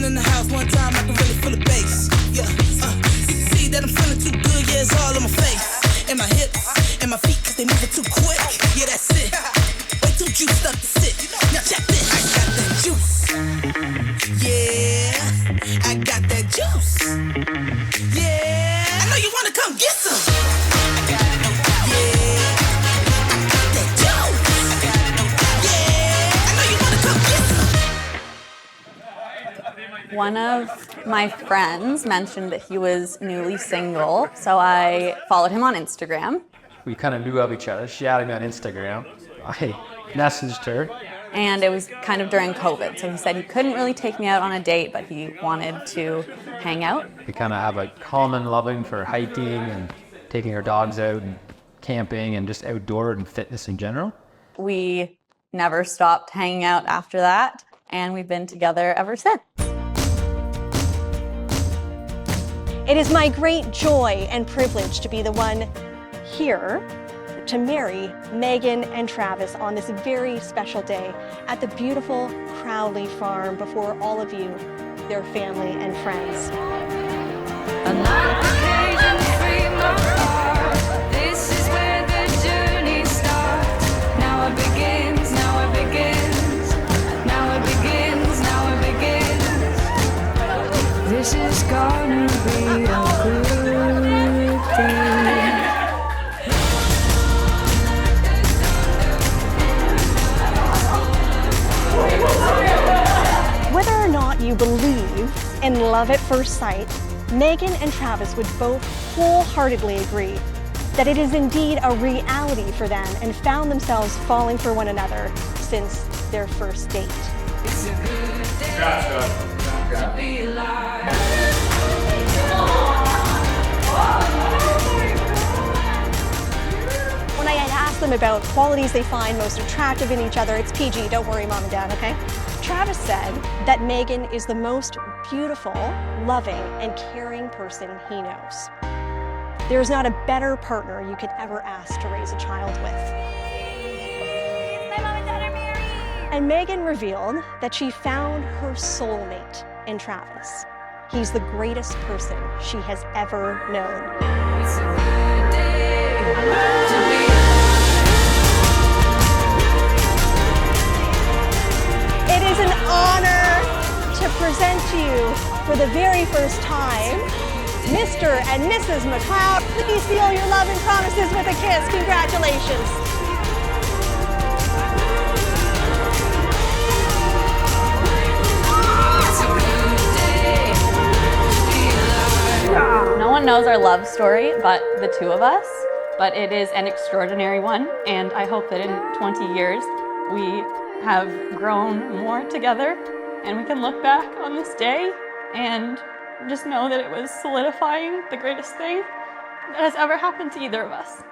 In the house one time, I can really feel the bass. Yeah, you can see that I'm feeling too good. Yeah, it's all on my face, and my hips, and my feet, 'cause they moving too quick. Yeah, that's it. Way too juiced up to sit. Now check this. I got that juice. Yeah, I got that juice. Yeah, I know you wanna come get some. I got it. Yeah, I got that juice. Yeah, I know you wanna come get some. One of my friends mentioned that he was newly single, so I followed him on Instagram. We kind of knew of each other. She added me on Instagram. I messaged her. And it was kind of during COVID, so he said he couldn't really take me out on a date, but he wanted to hang out. We kind of have a common loving for hiking and taking our dogs out and camping and just outdoor and fitness in general. We never stopped hanging out after that, and we've been together ever since. It is my great joy and privilege to be the one here to marry Megan and Travis on this very special day at the beautiful Crowley farm before all of you, their family and friends. This is where the journey starts. Now it begins, now it begins, now it begins, now it begins. This is gonna be a good day. Whether or not you believe in love at first sight, Megan and Travis would both wholeheartedly agree that it is indeed a reality for them and found themselves falling for one another since their first date. It's a good day to be alive. When I had asked them about qualities they find most attractive in each other, it's PG, don't worry, Mom and Dad, okay? Travis said that Megan is the most beautiful, loving, and caring person he knows. There's not a better partner you could ever ask to raise a child with. My mom and dad are married. And Megan revealed that she found her soulmate in Travis. He's the greatest person she has ever known. It's a good day to be alive. It is an honor to present to you for the very first time, Mr. and Mrs. McLeod. Please seal your love and promises with a kiss. Congratulations. It's a good day to be alive. No one knows our love story but the two of us, but it is an extraordinary one, and I hope that in 20 years we have grown more together and we can look back on this day and just know that it was solidifying the greatest thing that has ever happened to either of us.